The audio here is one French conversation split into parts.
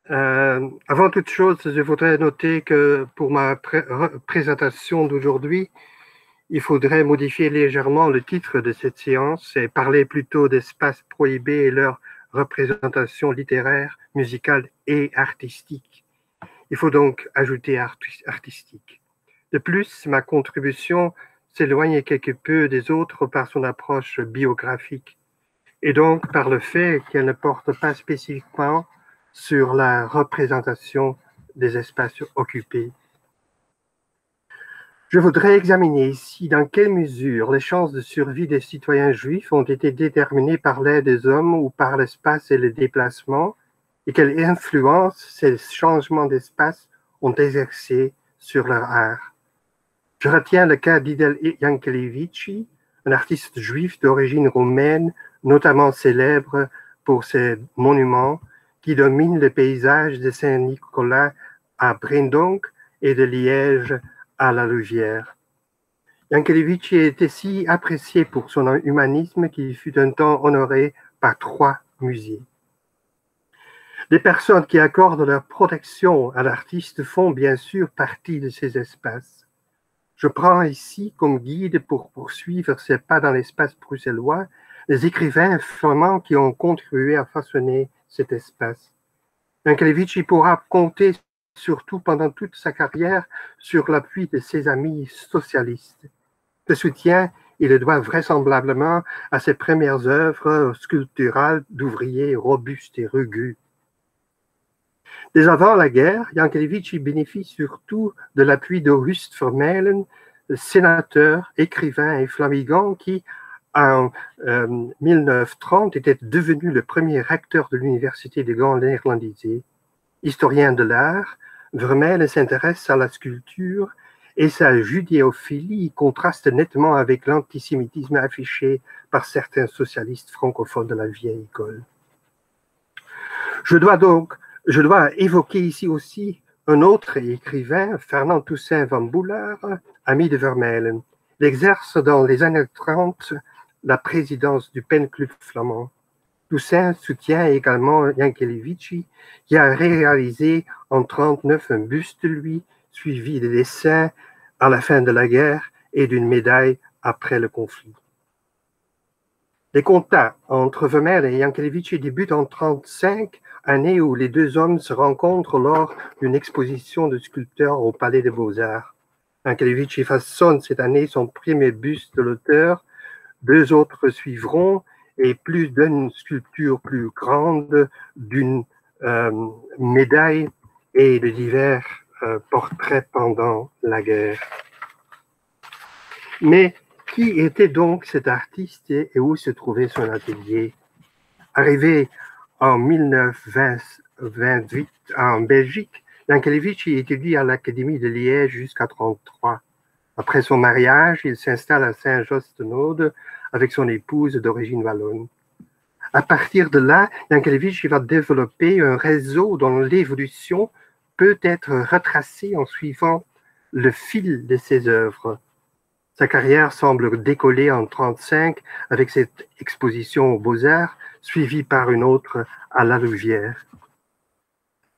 Avant toute chose, je voudrais noter que pour ma présentation d'aujourd'hui, il faudrait modifier légèrement le titre de cette séance et parler plutôt d'espaces prohibés et leur représentation littéraire, musicale et artistique. Il faut donc ajouter artistique. De plus, ma contribution s'éloigne quelque peu des autres par son approche biographique et donc par le fait qu'elle ne porte pas spécifiquement sur la représentation des espaces occupés. Je voudrais examiner ici dans quelle mesure les chances de survie des citoyens juifs ont été déterminées par l'aide des hommes ou par l'espace et le déplacement, et quelle influence ces changements d'espace ont exercé sur leur art. Je retiens le cas d'Idel Yankelevitchi, un artiste juif d'origine roumaine, notamment célèbre pour ses monuments qui dominent le paysage de Saint-Nicolas à Brendonck et de Liège à la Louvière. Yankelevitchi était si apprécié pour son humanisme qu'il fut un temps honoré par 3 musées. Les personnes qui accordent leur protection à l'artiste font bien sûr partie de ces espaces. Je prends ici comme guide pour poursuivre ses pas dans l'espace bruxellois les écrivains flamands qui ont contribué à façonner cet espace. Yankelevitchi pourra compter surtout pendant toute sa carrière sur l'appui de ses amis socialistes. Ce soutien, il le doit vraisemblablement à ses premières œuvres sculpturales d'ouvriers robustes et rugueux. Dès avant la guerre, Yankelevitchi bénéficie surtout de l'appui d'Auguste Vermeulen, sénateur, écrivain et flamigant qui, en 1930, était devenu le premier recteur de l'Université de Gand néerlandisée. Historien de l'art, Vermeulen s'intéresse à la sculpture et sa judéophilie contraste nettement avec l'antisémitisme affiché par certains socialistes francophones de la vieille école. Je dois évoquer ici aussi un autre écrivain, Fernand Toussaint van Boulaert, ami de Vermeulen. Il exerce dans les années 30 la présidence du Pen Club flamand. Toussaint soutient également Yankelevitchi, qui a réalisé en 1939 un buste de lui, suivi de dessins à la fin de la guerre et d'une médaille après le conflit. Les contacts entre Vermeulen et Yankelevitchi débutent en 1935, année où les deux hommes se rencontrent lors d'une exposition de sculpteurs au Palais des Beaux-Arts. Yankelevitchi façonne cette année son premier buste de l'auteur, 2 autres suivront, et plus d'une sculpture plus grande, d'une médaille et de divers portraits pendant la guerre. Mais qui était donc cet artiste et où se trouvait son atelier? Arrivé en 1928 en Belgique, Yankelevitchi étudie à l'Académie de Liège jusqu'à 1933. Après son mariage, il s'installe à Saint-Josse-de-Naude avec son épouse d'origine wallonne. À partir de là, Yankelevitchi va développer un réseau dont l'évolution peut être retracée en suivant le fil de ses œuvres. Sa carrière semble décoller en 1935 avec cette exposition aux Beaux-Arts, suivie par une autre à la Louvière.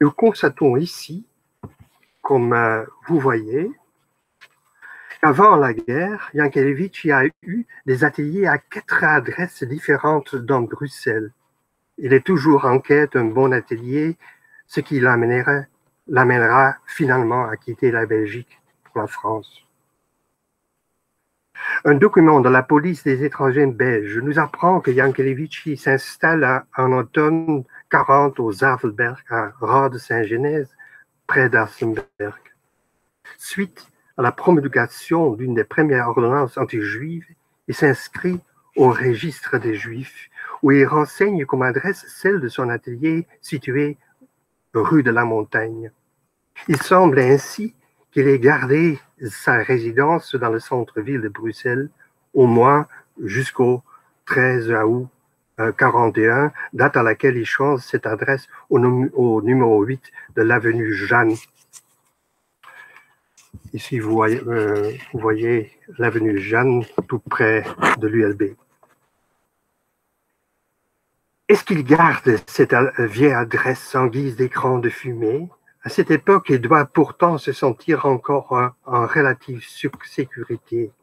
Nous constatons ici, comme vous voyez, avant la guerre, Yankelevitchi a eu des ateliers à 4 adresses différentes dans Bruxelles. Il est toujours en quête d'un bon atelier, ce qui l'amènera finalement à quitter la Belgique pour la France. Un document de la police des étrangers belges nous apprend que Yankelevitchi s'installe en automne 40 au Zavelberg, à Rode-Saint-Genèse, près d'Assenberg. Suite à la promulgation d'une des premières ordonnances anti-juives, il s'inscrit au registre des Juifs, où il renseigne comme adresse celle de son atelier situé rue de la Montagne. Il semble ainsi qu'il ait gardé sa résidence dans le centre-ville de Bruxelles au moins jusqu'au 13 août 1941, date à laquelle il change cette adresse au numéro 8 de l'avenue Jeanne. Ici, vous voyez l'avenue Jeanne, tout près de l'ULB. Est-ce qu'il garde cette vieille adresse en guise d'écran de fumée? À cette époque, il doit pourtant se sentir encore en relative sécurité.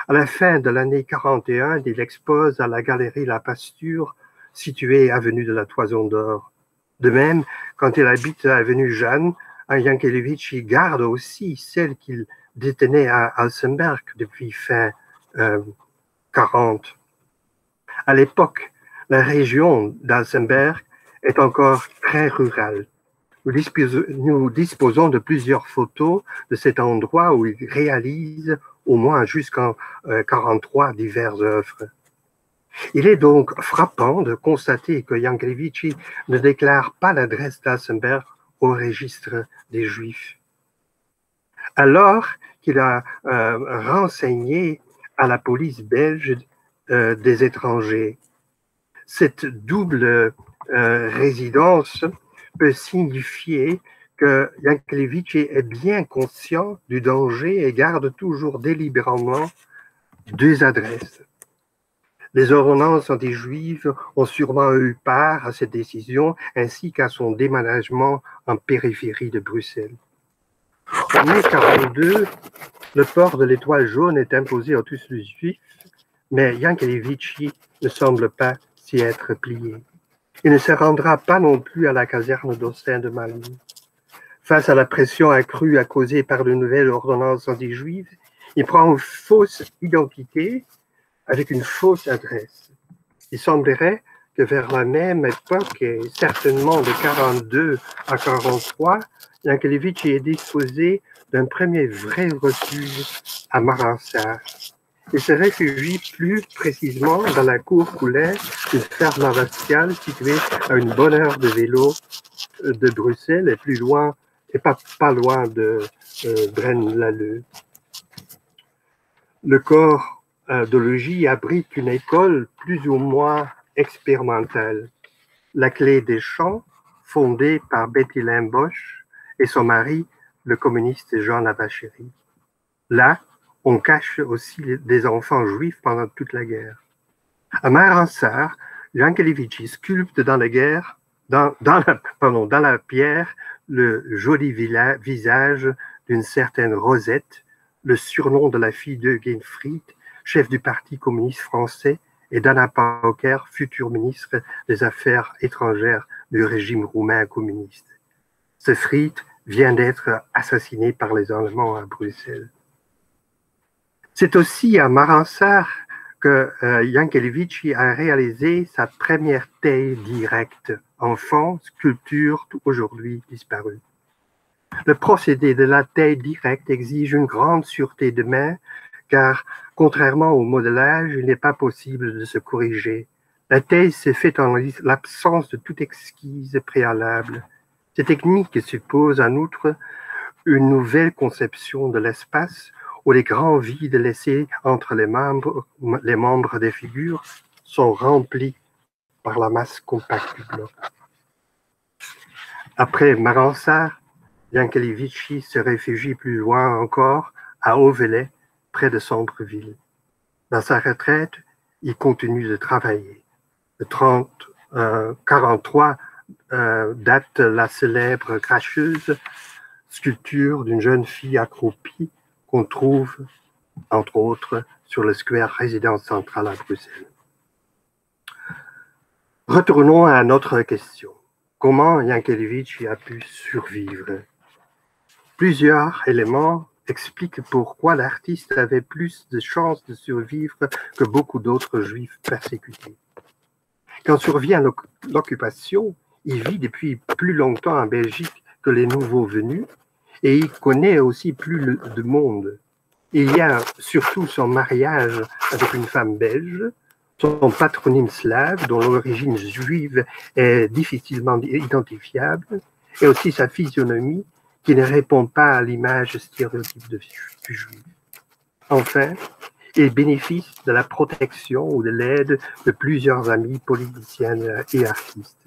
À la fin de l'année 41, il expose à la galerie La Pasture, située avenue de la Toison d'Or. De même, quand il habite avenue Jeanne, Jankélévitch y garde aussi celle qu'il détenait à Alsenberg depuis fin 40. À l'époque, la région d'Alsenberg est encore très rurale. Nous disposons de plusieurs photos de cet endroit où il réalise au moins jusqu'en 43 diverses œuvres. Il est donc frappant de constater que Jankélévitch ne déclare pas l'adresse d'Alsenberg au registre des Juifs. Alors qu'il a renseigné à la police belge des étrangers. Cette double résidence peut signifier que Jankélévitch est bien conscient du danger et garde toujours délibérément deux adresses. Les ordonnances anti-juives ont sûrement eu part à cette décision ainsi qu'à son déménagement en périphérie de Bruxelles. En mai 1942, le port de l'étoile jaune est imposé à tous les juifs, mais Jankélévitch ne semble pas s'y être plié. Il ne se rendra pas non plus à la caserne d'Austin de Malmö. Face à la pression accrue causée par de nouvelles ordonnances anti-juives, il prend une fausse identité avec une fausse adresse. Il semblerait que vers la même époque, et certainement de 42 à 43, Jankélévitch est disposé d'un premier vrai refuge à Maransart. Il se réfugie plus précisément dans la cour coulée d'une ferme abbatiale située à une bonne heure de vélo de Bruxelles et plus loin, et pas loin de Braine-l'Alleud. Le corps de logis abrite une école plus ou moins expérimentale. La Clé des Champs, fondée par Betty-Lin Bosch et son mari, le communiste Jean Lavachéry. Là, on cache aussi des enfants juifs pendant toute la guerre. À Maransart, Jankélévitch sculpte dans la pierre le joli visage d'une certaine Rosette, le surnom de la fille d'Eugen Fried, chef du Parti communiste français, et d'Anna Pauker, futur ministre des Affaires étrangères du régime roumain communiste. Ce Fried vient d'être assassiné par les Allemands à Bruxelles. C'est aussi à Maransart que Jankélévitch a réalisé sa première taille directe, enfant, sculpture aujourd'hui disparue. Le procédé de la taille directe exige une grande sûreté de main, car contrairement au modelage, il n'est pas possible de se corriger. La taille se fait en l'absence de toute esquisse préalable. Cette technique suppose en outre une nouvelle conception de l'espace où les grands vides laissés entre les membres des figures sont remplis par la masse compacte du bloc. Après Maransart, Jankélévitch se réfugie plus loin encore à Auvelais, près de Sombreville. Dans sa retraite, il continue de travailler. De 1943 date la célèbre cracheuse, sculpture d'une jeune fille accroupie qu'on trouve, entre autres, sur le square Résidence centrale à Bruxelles. Retournons à notre question. Comment Jankélévitch a pu survivre? Plusieurs éléments expliquent pourquoi l'artiste avait plus de chances de survivre que beaucoup d'autres juifs persécutés. Quand survient l'occupation, il vit depuis plus longtemps en Belgique que les nouveaux venus et il connaît aussi plus de monde. Il y a surtout son mariage avec une femme belge, son patronyme slave dont l'origine juive est difficilement identifiable et aussi sa physionomie qui ne répond pas à l'image stéréotype du juif. Enfin, il bénéficie de la protection ou de l'aide de plusieurs amis politiciens et artistes.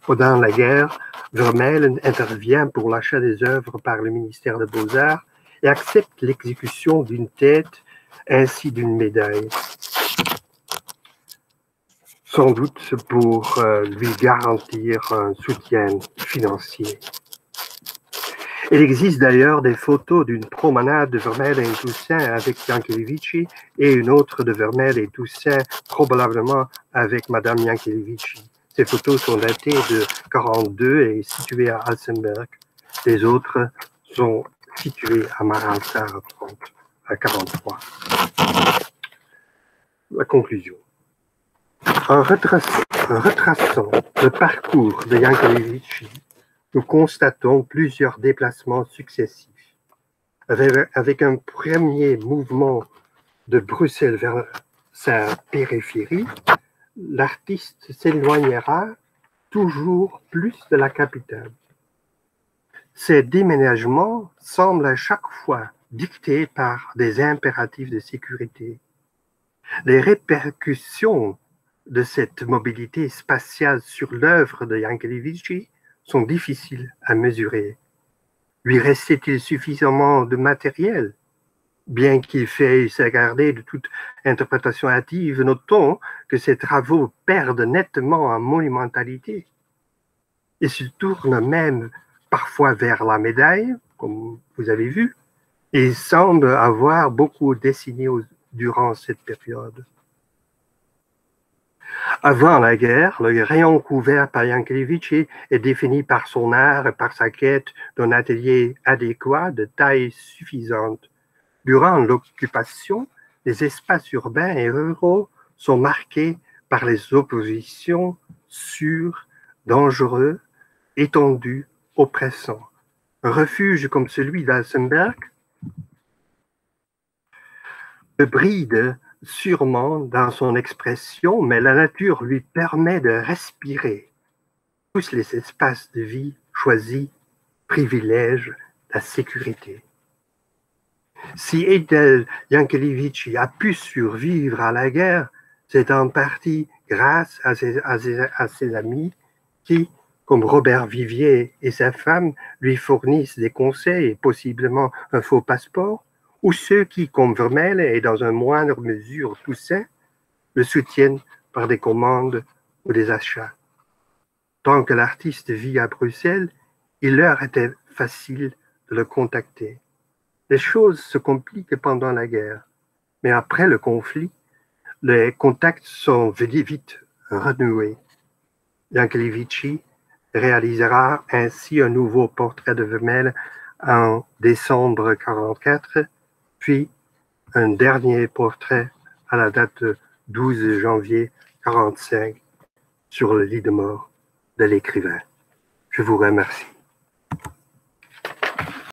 Pendant la guerre, Vermeulen intervient pour l'achat des œuvres par le ministère des Beaux-Arts et accepte l'exécution d'une tête ainsi d'une médaille. sans doute pour lui garantir un soutien financier. Il existe d'ailleurs des photos d'une promenade de Vermelle et Toussaint avec Yankelevitchi et une autre de Vermelle et Toussaint, probablement avec Madame Yankelevitchi. Ces photos sont datées de 1942 et situées à Alsenberg. Les autres sont situées à Maralsar à 1943. La conclusion. En retraçant le parcours de Yankelevitchi, nous constatons plusieurs déplacements successifs. Avec un premier mouvement de Bruxelles vers sa périphérie, l'artiste s'éloignera toujours plus de la capitale. Ces déménagements semblent à chaque fois dictés par des impératifs de sécurité. Les répercussions de cette mobilité spatiale sur l'œuvre de Yankelevitchi sont difficiles à mesurer. Lui restait-il suffisamment de matériel? Bien qu'il faille se garder de toute interprétation hâtive, notons que ses travaux perdent nettement en monumentalité. Ils se tournent même parfois vers la médaille, comme vous avez vu, et il semble avoir beaucoup dessiné durant cette période. Avant la guerre, le rayon couvert par Yankelevitchi est défini par son art et par sa quête d'un atelier adéquat de taille suffisante. Durant l'occupation, les espaces urbains et ruraux sont marqués par les oppositions sûres, dangereux, étendus, oppressants. Un refuge comme celui d'Alsenberg le bride sûrement dans son expression, mais la nature lui permet de respirer. Tous les espaces de vie choisis privilègent la sécurité. Si Edel Yankelevitchi a pu survivre à la guerre, c'est en partie grâce à ses amis qui, comme Robert Vivier et sa femme, lui fournissent des conseils et possiblement un faux passeport, ou ceux qui, comme Vermelle et dans une moindre mesure Toussaint, le soutiennent par des commandes ou des achats. Tant que l'artiste vit à Bruxelles, il leur était facile de le contacter. Les choses se compliquent pendant la guerre, mais après le conflit, les contacts sont vite renoués. Yankelevitchi réalisera ainsi un nouveau portrait de Vermelle en décembre 1944, puis un dernier portrait à la date de 12 janvier 1945 sur le lit de mort de l'écrivain. Je vous remercie.